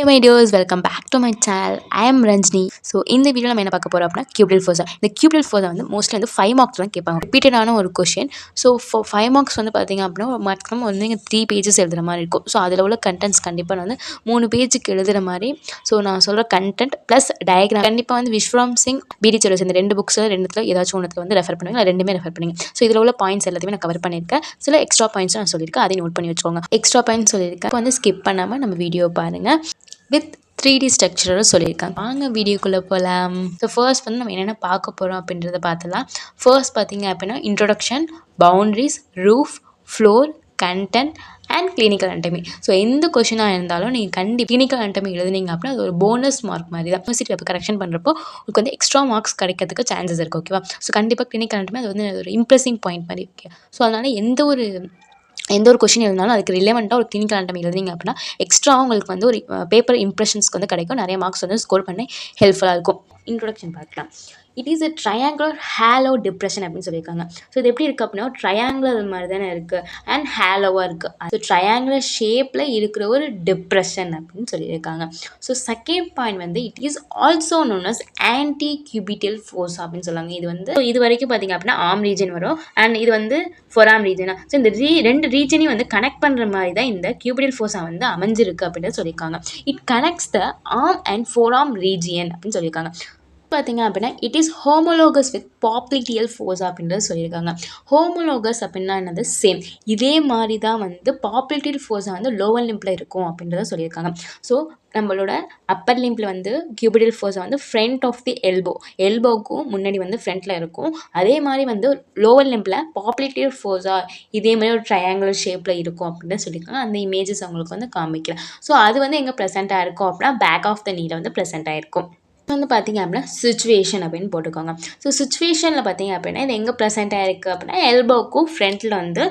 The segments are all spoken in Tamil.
my dears, welcome back to my channel. I am Ranjani. So இந்த வீடியோல நம்ம என்ன பார்க்க போறோம் அப்படினா cubital fossa. இந்த cubital fossa வந்து மோஸ்ட்லி வந்து 5 மார்க்ஸ் தான் கேட்பாங்க. ரிப்பீட்டடான ஒரு क्वेश्चन. ஸோ 5 மார்க்ஸ் வந்து பார்த்தீங்க அப்படின்னா மேக்ஸிமம் வந்து 3 பேஜஸ் எழுதுற மாதிரி இருக்கும். ஸோ அதில் உள்ள கண்டென்ட்ஸ் கண்டிப்பாக வந்து 3 பேஜுக்கு எழுதுகிற மாதிரி. ஸோ நான் சொல்கிற கண்டென்ட் ப்ளஸ் டயக்ராம் கண்டிப்பாக வந்து விஸ்வராம் சிங் B.dchaursia இந்த 2 புக்ஸில் ரெண்டுத்தில் ஏதாச்சும் ஒன்றுத்தில் வந்து ரெஃபர் பண்ணுவீங்க. நான் ரெண்டுமே ரெஃபர் பண்ணுங்க. ஸோ இதில் உள்ள பாயிண்ட்ஸ் எல்லாத்தையுமே நான் கவர் பண்ணியிருக்கேன். சில எக்ஸ்ட்ரா பாயிண்ட்ஸ் நான் சொல்லியிருக்கேன், அதை நோட் பண்ணி வச்சுக்கோங்க. எக்ஸ்ட்ரா பாயிண்ட்ஸ் சொல்லியிருக்கேன், இப்போ வந்து ஸ்கிப் பண்ணாமல் நம்ம வீடியோ பாருங்கள். வித் 3D ஸ்ட்ரக்சரோட சொல்லியிருக்காங்க. வாங்க வீடியோக்குள்ளே போகலாம். ஸோ ஃபர்ஸ்ட் வந்து நம்ம என்னென்ன பார்க்க போகிறோம் அப்படின்றத பார்த்துலாம். ஃபர்ஸ்ட் பார்த்தீங்க அப்படின்னா introduction, boundaries, roof, floor, content and clinical Andami. So எந்த கொஷினாக இருந்தாலும் நீங்கள் கிளினிக்கல் அண்டமி எழுதுனீங்க அப்படின்னா அது ஒரு போனஸ் மார்க் மாதிரி தான். யூனிவர்சிட்டியில் இப்போ கரெக்ஷன் பண்ணுறப்போ உங்களுக்கு வந்து எக்ஸ்ட்ரா மார்க்ஸ் கிடைக்கிறதுக்கு சான்சஸ் இருக்குது. ஓகேவா? ஸோ கண்டிப்பாக கிளினிக்கல் அண்டமி அது வந்து ஒரு இம்ப்ரெஸிங் பாயிண்ட் மாதிரி. ஓகே, ஸோ அதனால் எந்த ஒரு கொஷின் எழுதினாலும் அதுக்கு ரிலேவெண்ட்டாக ஒரு கிளினிக்கல் அண்டமி எழுதிங்க அப்படின்னா எக்ஸ்ட்ரா உங்களுக்கு வந்து ஒரு பேப்பர் இம்ப்ரெஷன்ஸ்க்கு வந்து கிடைக்கும். நிறைய மார்க்ஸ் வந்து ஸ்கோர் பண்ணி ஹெல்ப்ஃபுல்லாக இருக்கும். இன்ட்ரொடக்ஷன் பார்க்கலாம். It is a triangular Halo depression அப்படின்னு சொல்லியிருக்காங்க. ஸோ இது எப்படி இருக்குது அப்படின்னா ட்ரையாங்குலர் மாதிரி தானே இருக்குது அண்ட் ஹேலோவாக இருக்குது. ஸோ ட்ரையாங்குலர் ஷேப்பில் இருக்கிற ஒரு டிப்ரெஷன் அப்படின்னு சொல்லியிருக்காங்க. ஸோ செகண்ட் பாயிண்ட் வந்து it is also known as antecubital fossa அப்படின்னு சொல்லுவாங்க. இது வந்து இது வரைக்கும் பார்த்தீங்க அப்படின்னா ஆர்ம் ரீஜன் வரும் அண்ட் இது வந்து ஃபொராம் ரீஜனா. ஸோ இந்த ரெண்டு ரீஜனையும் வந்து கனெக்ட் பண்ணுற மாதிரி தான் இந்த கியூபிட்டல் ஃபோர்ஸா வந்து அமைஞ்சிருக்கு அப்படின்னு சொல்லியிருக்காங்க. It connects the arm and forearm region அப்படின்னு சொல்லியிருக்காங்க. பார்த்தீங்க அப்படின்னா it is homologous with popliteal fossa அப்படின்றது சொல்லியிருக்காங்க. ஹோமோலோகஸ் அப்படின்னா என்னது? சேம். இதே மாதிரி தான் வந்து பாப்ளிட்டியல் ஃபோர்ஸா வந்து லோவர் லிம்பில் இருக்கும் அப்படின்றத சொல்லியிருக்காங்க. ஸோ நம்மளோட அப்பர் லிம்பில் வந்து கியூபிட்டல் ஃபோர்ஸா வந்து ஃப்ரண்ட் ஆஃப் தி எல்போவுக்கும் முன்னாடி வந்து ஃப்ரண்ட்டில் இருக்கும். அதே மாதிரி வந்து லோவர் லிம்பில் பாப்ளிட்டியல் ஃபோர்ஸா இதே மாதிரி ஒரு ட்ரையாங்குலர் ஷேப்பில் இருக்கும் அப்படின்னு சொல்லியிருக்காங்க. அந்த இமேஜஸ் அவங்களுக்கு வந்து காமிக்கிறேன். ஸோ அது வந்து எங்கே ப்ரெசென்ட்டாக இருக்கும் அப்படின்னா பேக் ஆஃப் த நீல வந்து ப்ரெசென்ட் ஆகிருக்கும். வந்து பார்த்தீங்க அப்படின்னா சுச்சுவேஷன் அப்படின்னு போட்டுக்கோங்க. ஸோ சுச்சுவேஷனில் பார்த்தீங்க அப்படின்னா இது எங்கே ப்ரெசென்ட் ஆகிருக்கு அப்படின்னா எல்போவுக்கும் ஃப்ரண்ட்டில் வந்து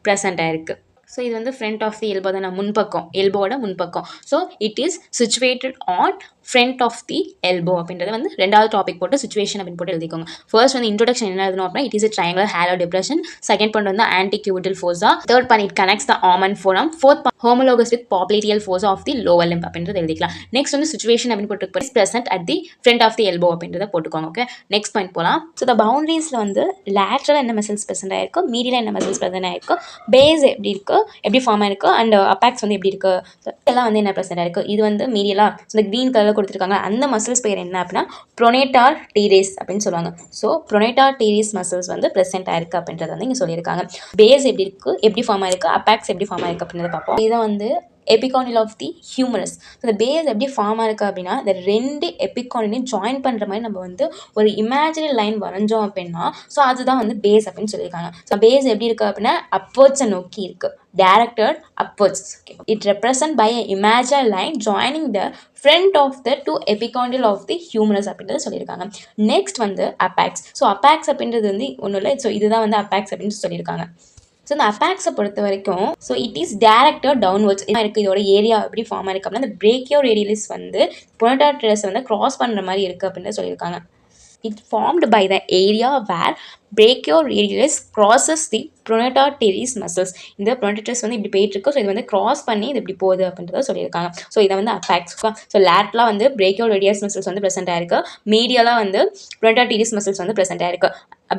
ப்ரெசென்ட் ஆகிருக்கு. ஸோ இது வந்து ஃப்ரண்ட் ஆஃப் தி எல்போ தான், முன்பக்கம், எல்போவோட முன்பக்கம். So it is situated on front of the elbow அப்படின்றத வந்து ரெண்டாவது டாபிக் போட்டு சுச்சுவேஷன் அப்படின்னு போட்டு எழுதிக்கோங்க. ஃபர்ஸ்ட் வந்து இன்ட்ரோடக்ஷன் என்ன எழுதணும் அப்படின்னா it is a triangular halo depression. Second point வந்து antecubital fossa. Third point it connects the arm and forearm. Fourth homologous with popliteal fossa of the lower limb அப்படின்றது எழுதிக்கலாம். நெக்ஸ்ட் வந்து சுச்சுவேஷன் அப்படின்னு போட்டு is present at the front of the elbow அப்படின்றத போட்டுக்கோங்க. ஓகே, நெக்ஸ்ட் பாயிண்ட் போகலாம். ஸோ த பவுண்டரிஸில் வந்து லேட்ரலாக என்ன மசில்ஸ் ப்ரெசென்ட் ஆயிருக்கு, மீடியில் என்ன மசில்ஸ் ப்ரெசென்ட் ஆயிருக்கு, பேஸ் எப்படி இருக்குது, எப்படி ஃபார்ம் ஆயிருக்கு அண்ட் அப்பாக்ஸ் வந்து எப்படி இருக்குது, எல்லாம் வந்து என்ன ப்ரெசென்ட் ஆயிருக்கு. இது வந்து மீடியலாக இந்த க்ரீன் கலரில் கொடுத்துருக்காங்க. அந்த மசில்ஸ் பேர் என்ன அப்படின்னா ப்ரோனேட்டார் டீரேஸ் அப்படின்னு சொல்லுவாங்க. ஸோ ப்ரோனேட்டார் டீரேஸ் மசில்ஸ் வந்து ப்ரெசென்ட் ஆயிருக்கு அப்படின்றத வந்து இங்கே சொல்லியிருக்காங்க. பேஸ் எப்படி இருக்குது, எப்படி ஃபார்ம் ஆயிருக்கு, அப்பாக்ஸ் எப்படி ஃபார்ம் ஆயிருக்கு அப்படின்றத பார்ப்போம். இதை வந்து எபிகானில் ஆஃப் தி ஹியூமரஸ். இந்த பேஸ் எப்படி ஃபார்ம் ஆயிருக்கு அப்படின்னா இந்த ரெண்டு எபிகானிலையும் ஜாயின் பண்ணுற மாதிரி நம்ம வந்து ஒரு இமேஜினரி லைன் வரைஞ்சோம் அப்படின்னா ஸோ அதுதான் வந்து பேஸ் அப்படின்னு சொல்லியிருக்காங்க. ஸோ பேஸ் எப்படி இருக்குது அப்படின்னா அப்வர்ட்ஸை நோக்கி இருக்குது, directed upwards. Okay. It represent by an imaginary line joining the front of the two epicondyle of the humerus அப்படின்றது சொல்லியிருக்காங்க. நெக்ஸ்ட் வந்து அப்பாக்ஸ். ஸோ அப்பாக்ஸ் அப்படின்றது வந்து ஒன்றும் இல்லை. ஸோ இதுதான் வந்து அப்பாக்ஸ் அப்படின்னு சொல்லியிருக்காங்க. ஸோ இந்த அப்பாக்ஸை பொறுத்த வரைக்கும் so it is directed downwards இருக்குது. இதோட ஏரியா எப்படி ஃபார்ம் ஆயிருக்கு அப்படின்னா இந்த பிரேக்கியோ ரேடியலிஸ் வந்து புரோனேட்டார் டீரஸ் வந்து கிராஸ் பண்ணுற மாதிரி இருக்குது அப்படின்னு சொல்லியிருக்காங்க. It formed by the area where brachioradialis crosses the pronator teres muscles. இந்த pronator teres வந்து இப்படி போயிட்டு இருக்கு. ஸோ இது வந்து கிராஸ் பண்ணி இது இப்படி போகுது அப்படின்றத சொல்லியிருக்காங்க. ஸோ இதை வந்து அப்பாக்ஸ். ஸோ லேட்ரலாக வந்து brachioradialis muscles வந்து ப்ரெசென்ட் ஆயிருக்கு, மீடியலாக வந்து pronator teres muscles வந்து ப்ரெசென்ட் ஆயிருக்கு.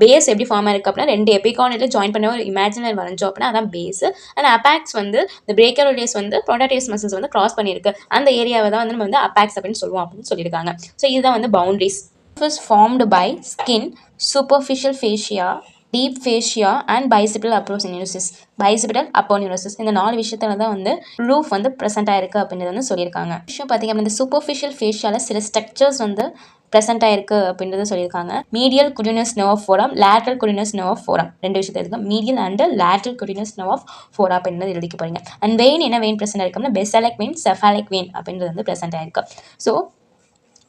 பேஸ் எப்படி ஃபார்ம் ஆயிருக்கு அப்படின்னா ரெண்டு எபிகானில் ஜாயின் பண்ண ஒரு இமேஜினரி வரைஞ்சோம் அப்படின்னா அதான் பேஸ். அண்ட் அப்பாக்ஸ் வந்து இந்த brachioradialis வந்து pronator teres muscles வந்து கிராஸ் பண்ணியிருக்கு. அந்த ஏரியாவை தான் வந்து நம்ம வந்து அப்பாக்ஸ் அப்படின்னு சொல்லுவோம் அப்படின்னு சொல்லியிருக்காங்க. ஸோ இதுதான் வந்து boundaries. is formed by skin, superficial fascia, deep fascia and bicipital aponeurosis. இந்த 4 விஷயத்துல தான் வந்து ரூஃப் வந்து ப்ரெசென்ட் ஆயிருக்கு அப்படின்றது வந்து சொல்லியிருக்காங்க. விஷயம் பார்த்தீங்க அப்படின்னா இந்த சூப்பர்ஃபிஷியல் ஃபேஷியால சில ஸ்ட்ரக்சர்ஸ் வந்து ப்ரெசென்ட் ஆயிருக்கு அப்படின்றத சொல்லியிருக்காங்க. Medial cutaneous nerve of forearm, lateral cutaneous nerve of forearm, ரெண்டு விஷயத்தை இருக்கு. Medial and lateral cutaneous nerve of forearm அப்படின்றது எழுதிக்க போறீங்க. அண்ட் வெயின் என்ன வெயின் ப்ரெசென்ட் ஆயிருக்கு அப்படின்னா பெசாலிக் வெயின், செஃபாலிக் வெயின் அப்படின்றது வந்து ப்ரெசென்ட் ஆயிருக்கு. ஸோ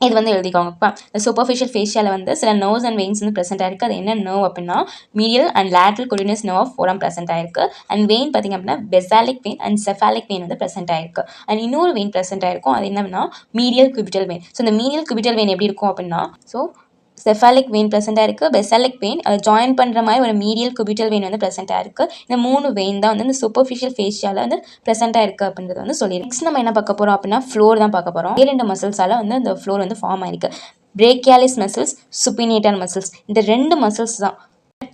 இது வந்து எழுதிக்கோங்கப்பா. இந்த சூப்பர்ஃபிஷியல் ஃபேஷியாவில் வந்து சில நர்வ்ஸ் அண்ட் வெயின்ஸ் வந்து ப்ரெசென்ட் ஆயிருக்கு. அது என்ன நர்வ் அப்படின்னா medial and lateral cutaneous nerve of forearm present ஆயிருக்கு. அண்ட் வெயின் பார்த்தீங்க அப்படின்னா basilic vein and cephalic vein வந்து ப்ரெசென்ட் ஆயிருக்கு. அண்ட் இன்னொரு வெயின் ப்ரெசென்ட் ஆயிருக்கும், அது என்னன்னா மீடியல் குபிட்டல் வெயின். ஸோ இந்த மீடியல் குபிட்டல் வெயின் எப்படி இருக்கும் அப்படின்னா ஸோ செஃபாலிக் வெயின் ப்ரெசென்ட்டாக இருக்குது, பெசாலிக் வெயின் அதை ஜாயின் பண்ணுற மாதிரி ஒரு மீடியல் குபிட்டல் வெயின் வந்து ப்ரெசென்ட்டாக இருக்குது. இந்த 3 வெயின் தான் வந்து இந்த சூப்பர்ஃபிஷியல் ஃபேஷியாவில் வந்து ப்ரெசென்ட்டாக இருக்குது அப்படின்றது வந்து சொல்லிடுறேன். நெக்ஸ்ட் நம்ம என்ன பார்க்க போகிறோம் அப்படின்னா ஃப்ளோர் தான் பார்க்க போகிறோம். 2 மசில்ஸால் வந்து இந்த ஃப்ளோர் வந்து ஃபார்ம் ஆயிருக்கு. brachialis muscles, supinator muscles. இந்த 2 மசில்ஸ் தான்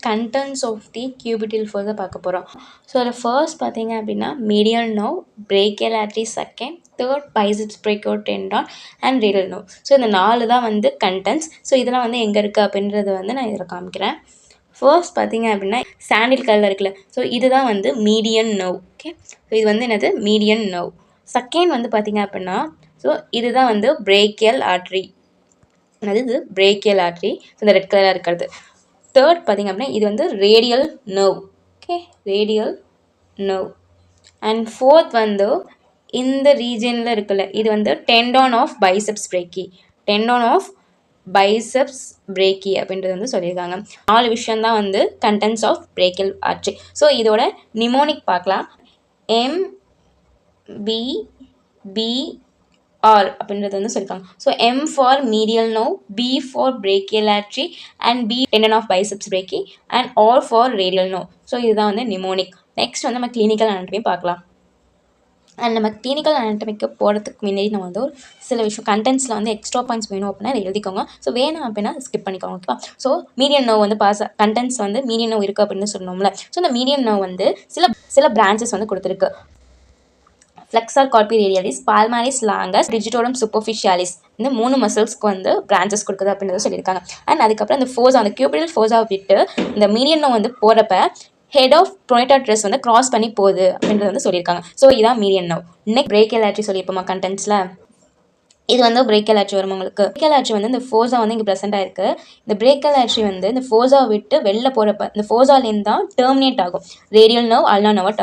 contents of the cubital fossa பார்க்க போகிறோம். ஸோ அதில் ஃபர்ஸ்ட் பார்த்தீங்க அப்படின்னா medial nerve, brachial artery second, third biceps brachio tendon and radial nerve. So இந்த 4 தான் வந்து contents. ஸோ இதெல்லாம் வந்து எங்கே இருக்குது அப்படின்றது வந்து நான் இதில் காமிக்கிறேன். ஃபர்ஸ்ட் பார்த்தீங்க அப்படின்னா சாண்டில் கலரில் இருக்குல்ல, ஸோ இதுதான் வந்து மீடியன் நர்வ். ஓகே, ஸோ இது வந்து என்னது மீடியன் நர்வ். செகண்ட் வந்து பார்த்தீங்க அப்படின்னா ஸோ இதுதான் வந்து brachial artery. அது இது brachial artery. ஸோ இந்த ரெட் கலராக இருக்கிறது. தேர்ட் பார்த்தீங்க அப்படின்னா இது வந்து radial nerve. Okay, radial nerve. And fourth வந்து இந்த ரீஜனில் இருக்குல்ல, இது வந்து tendon of biceps brachii. Tendon of biceps brachii அப்படின்றது வந்து சொல்லியிருக்காங்க. 4 விஷயம்தான் வந்து contents of brachial artery. So இதோட நிமோனிக் பார்க்கலாம். MBBR அப்படின்றது வந்து சொல்லியிருக்காங்க. So M for medial nerve, B for brachial artery and B tendon of biceps brachii and R for radial nerve. So இதுதான் வந்து நிமோனிக். நெக்ஸ்ட் வந்து நம்ம கிளினிக்கல் அனாட்டமி பார்க்கலாம். அண்ட் நம்ம கிளினிக்கல் அனாட்டமிக்கு போகிறதுக்கு முன்னாடி நம்ம வந்து ஒரு சில விஷயம் கண்டென்ட்ஸில் வந்து எக்ஸ்ட்ரா பாயிண்ட்ஸ் வேணும் அப்படின்னா எழுதிக்கோங்க. ஸோ வேணும் அப்படின்னா ஸ்கிப் பண்ணிக்கோங்க. ஓகேவா? ஸோ மீடியன் நர்வ் வந்து கண்டென்ட்ஸ் வந்து மீடியன் நர்வ் இருக்குது அப்படின்னு சொன்னோம்ல. ஸோ இந்த மீடியன் நர்வ் வந்து சில பிரான்ச்சஸ் வந்து கொடுத்துருக்கு. flexor carpi radialis, palmaris longus, digitorum superficialis. இந்த 3 மசில்ஸ்க்கு வந்து பிரான்ச்சஸ் கொடுக்குது அப்படின்றத சொல்லியிருக்காங்க. அண்ட் அதுக்கப்புறம் இந்த ஃபோஸா, அந்த cubital fossa விட்டு இந்த மீடியன் நர்வ் வந்து போகிறப்ப ஹெட் ஆஃப் ப்ரோனேட்டா ட்ரெஸ் வந்து கிராஸ் பண்ணி போகுது அப்படின்றது வந்து சொல்லியிருக்காங்க. ஸோ இதான் median nerve. Next brachial artery சொல்லியிருப்போமா கண்டென்ட்ஸில். இது வந்து brachial artery வரும் உங்களுக்கு. brachial artery வந்து இந்த ஃபோஸா வந்து இங்கே ப்ரெசென்ட் ஆயிருக்கு. இந்த brachial artery வந்து இந்த ஃபோஸா விட்டு வெளில போகிறப்ப இந்த ஃபோஸாலேருந்து தான் டெர்மினேட் ஆகும். Radial nerve ulnar nerve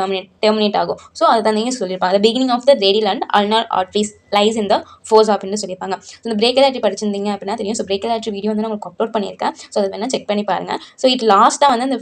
terminate ஆகும். ஸோ அதை தான் நீங்கள் சொல்லியிருப்பாங்க. the beginning of the radial and ulnar arteries lies in the fossa அப்படின்னு சொல்லியிருப்பாங்க. ஸோ இந்த brachial artery படிச்சிருந்தீங்க அப்படின்னா தெரியும். ஸோ brachial artery வீடியோ வந்து நான் உங்களுக்கு அப்லோட் பண்ணியிருக்கேன். ஸோ அதை வேணால் செக் பண்ணி பாருங்கள். ஸோ இது லாஸ்ட்டாக வந்து இந்த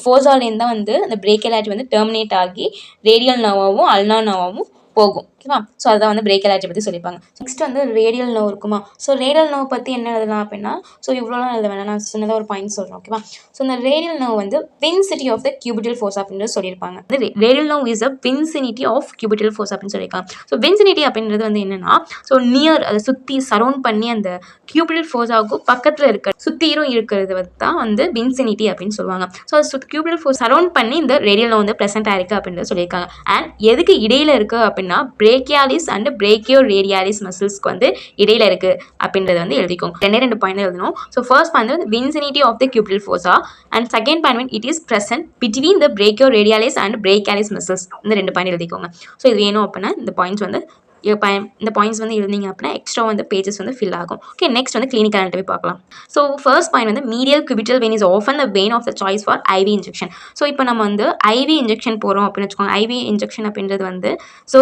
ஃபோஸாலேருந்து தான் வந்து இந்த brachial artery வந்து டெர்மினேட் ஆகி ரேடியல் நர்வாகவும் அல்னார் நர்வாகவும் போகும். ஓகேவா? ஸோ அதுதான் வந்து brachial artery பற்றி சொல்லியிருப்பாங்க. நெக்ஸ்ட் வந்து ரேடியல் நர்வ் இருக்குமா. ஸோ ரேடியல் நர்வ் பற்றி என்ன எழுதலாம் அப்படின்னா, ஸோ இவ்வளோலாம் எழுத வேணாம், நான் சின்னதாக ஒரு பாயிண்ட் சொல்கிறேன். ஓகேவா? ஸோ இந்த ரேடியல் நர்வ் வந்து வின்சிட்டி ஆஃப் த cubital fossa அப்படின்றது சொல்லியிருப்பாங்க. Radial nerve is a vicinity of cubital fossa அப்படின்னு சொல்லியிருக்காங்க. ஸோ வின்சினிட்டி அப்படின்றது வந்து என்னன்னா, ஸோ நியர் அதை சுற்றி சரௌண்ட் பண்ணி அந்த cubital fossaவுக்கு பக்கத்தில் இருக்க சுற்றியும் இருக்கிறது தான் வந்து வின்சினிட்டி அப்படின்னு சொல்லுவாங்க. ஸோ அது cubital fossa சரௌண்ட் பண்ணி இந்த ரேடியல் நர்வ் வந்து ப்ரெசென்ட் ஆயிருக்கு அப்படின்றது சொல்லியிருக்காங்க. அண்ட் எதுக்கு இடையில இருக்குது அப்படின்னா brachialis and brachioradialis மசில்ஸ்க்கு வந்து இடையில இருக்கு அப்படின்றத வந்து எழுதிக்கோங்க. 2 பாயிண்ட் எழுதணும். ஸோ ஃபர்ஸ்ட் பாயிண்ட் வந்து vicinity of the cubital fossa and second point it is present between the brachioradialis and brachialis muscles. இந்த 2 பாயிண்ட் எழுதிக்கோங்க. ஸோ இது வேணும் அப்படின்னா இந்த பாயிண்ட்ஸ் வந்து எழுதிங்க அப்படின்னா எக்ஸ்ட்ரா வந்து பேஜஸ் வந்து ஃபில் ஆகும். ஓகே, நெக்ஸ்ட் வந்து கிளினிக்கல் அனாட்டமி பார்க்கலாம். ஸோ ஃபர்ஸ்ட் பாயிண்ட் வந்து medial cubital vein is often the vein of the choice for IV injection. So இப்போ நம்ம வந்து IV இன்ஜெக்ஷன் போகிறோம் அப்படின்னு வச்சுக்கோங்க. IV இன்ஜெக்ஷன் அப்படின்றது வந்து ஸோ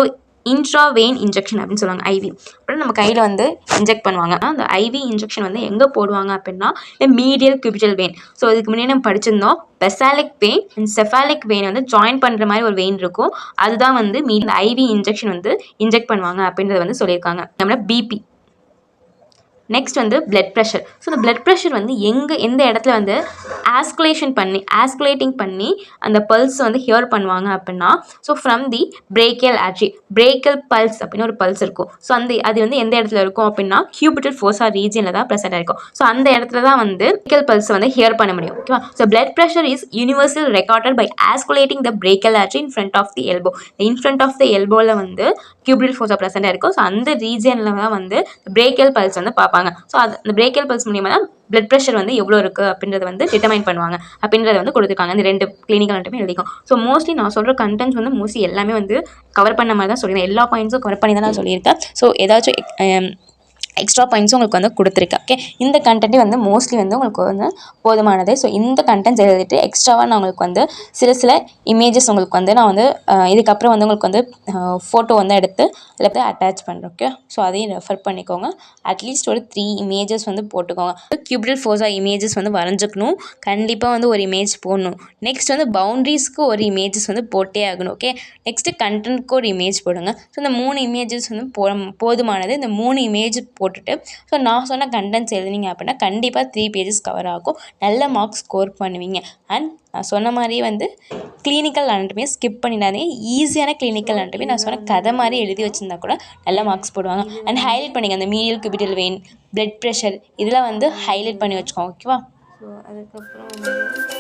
இன்ட்ராவெயின் இன்ஜெக்ஷன் அப்படின்னு சொல்லுவாங்க. ஐவி அப்புறம் நம்ம கையில் வந்து இன்ஜெக்ட் பண்ணுவாங்க. அந்த ஐவி இன்ஜெக்ஷன் வந்து எங்கே போடுவாங்க அப்படின்னா இந்த மீடியல் cubital vein. ஸோ இதுக்கு முன்னாடி நம்ம படிச்சிருந்தோம் பெசாலிக் வெயின் அண்ட் செஃபாலிக் வெயின் வந்து ஜாயின் பண்ணுற மாதிரி ஒரு வெயின் இருக்கும். அதுதான் வந்து ஐவி இன்ஜெக்ஷன் வந்து இன்ஜெக்ட் பண்ணுவாங்க அப்படின்றத வந்து சொல்லியிருக்காங்க. நம்மளோட பிபி. நெக்ஸ்ட் வந்து பிளட் ப்ரெஷர். ஸோ இந்த பிளட் ப்ரெஷர் வந்து எந்த இடத்துல வந்து ஆஸ்குலேட்டிங் பண்ணி அந்த பல்ஸ் வந்து ஹியர் பண்ணுவாங்க அப்படின்னா so from the brachial artery, brachial pulse அப்படின்னு ஒரு பல்ஸ் இருக்கும். ஸோ அது வந்து எந்த இடத்துல இருக்கும் அப்படின்னா cubital fossa ரீஜனில் தான் ப்ரெசென்ட் ஆயிருக்கும். ஸோ அந்த இடத்துல தான் வந்து brachial pulse வந்து ஹியர் பண்ண முடியும். ஓகேவா? So blood pressure is universal recorded by auscultating the brachial artery in front of the elbow. in front of the elbowல வந்து cubital fossa ப்ரெசென்ட் ஆயிருக்கும். ஸோ அந்த ரீஜனில் தான் வந்து brachial pulse வந்து பார்ப்பாங்க. ஸோ அந்த brachial pulse மூலியமாக தான் பிளட் ப்ரெஷர் வந்து எவ்வளோ இருக்குது அப்படின்றத வந்து டிட்டர்மைன் பண்ணுவாங்க அப்படின்றத வந்து கொடுத்துருக்காங்க. இந்த 2 கிளினிக்கல் அனாட்டமி எழுதிக்கும். ஸோ மோஸ்ட்லி நான் சொல்கிற கண்டென்ட்ஸ் வந்து மோஸ்ட்லி எல்லாமே வந்து கவர் பண்ண மாதிரி தான் சொல்லியிருக்கேன். எல்லா பாயிண்ட்ஸும் கவர் பண்ணி தான் நான் சொல்லியிருக்கேன். ஸோ ஏதாச்சும் எக்ஸ்ட்ரா பாயிண்ட்ஸும் உங்களுக்கு வந்து கொடுத்துருக்கேன். ஓகே, இந்த கண்டென்ட்டே வந்து மோஸ்ட்லி வந்து உங்களுக்கு வந்து போதுமானது. ஸோ இந்த கண்டென்ட்ஸ் எழுதிட்டு எக்ஸ்ட்ராவாக நான் உங்களுக்கு வந்து சில இமேஜஸ் உங்களுக்கு வந்து நான் வந்து இதுக்கப்புறம் வந்து உங்களுக்கு வந்து ஃபோட்டோ வந்து எடுத்து அதில் போய் அட்டாச் பண்ணுறேன். ஓகே, ஸோ அதையும் ரெஃபர் பண்ணிக்கோங்க. அட்லீஸ்ட் ஒரு 3 இமேஜஸ் வந்து போட்டுக்கோங்க. cubital fossa இமேஜஸ் வந்து வரைஞ்சிக்கணும். கண்டிப்பாக வந்து ஒரு இமேஜ் போடணும். நெக்ஸ்ட் வந்து பவுண்ட்ரிஸ்க்கு ஒரு இமேஜஸ் வந்து போட்டே ஆகணும். ஓகே, நெக்ஸ்ட்டு கண்டென்ட்க்கு ஒரு இமேஜ் போடுங்க. ஸோ இந்த 3 இமேஜஸ் வந்து போதுமானது. இந்த 3 இமேஜ் போட்டுட்டு ஸோ நான் சொன்ன கண்டென்ட்ஸ் எழுதினீங்க அப்படின்னா கண்டிப்பாக 3 பேஜஸ் கவர் ஆகும். நல்ல மார்க்ஸ் ஸ்கோர் பண்ணுவீங்க. அண்ட் நான் சொன்ன மாதிரியே வந்து கிளினிக்கல் அனட்டமி ஸ்கிப் பண்ணிடாதீங்க. ஈஸியான கிளினிக்கல் அனட்டமி நான் சொன்ன கதை மாதிரி எழுதி வச்சுருந்தா கூட நல்ல மார்க்ஸ் போடுவாங்க. அண்ட் ஹைலைட் பண்ணிங்க அந்த மீடியல் கியூபிட்டல் வெயின், பிளட் ப்ரெஷர் இதெல்லாம் வந்து ஹைலைட் பண்ணி வச்சுக்கோங்க. ஓகேவா? ஸோ அதுக்கப்புறம் வந்து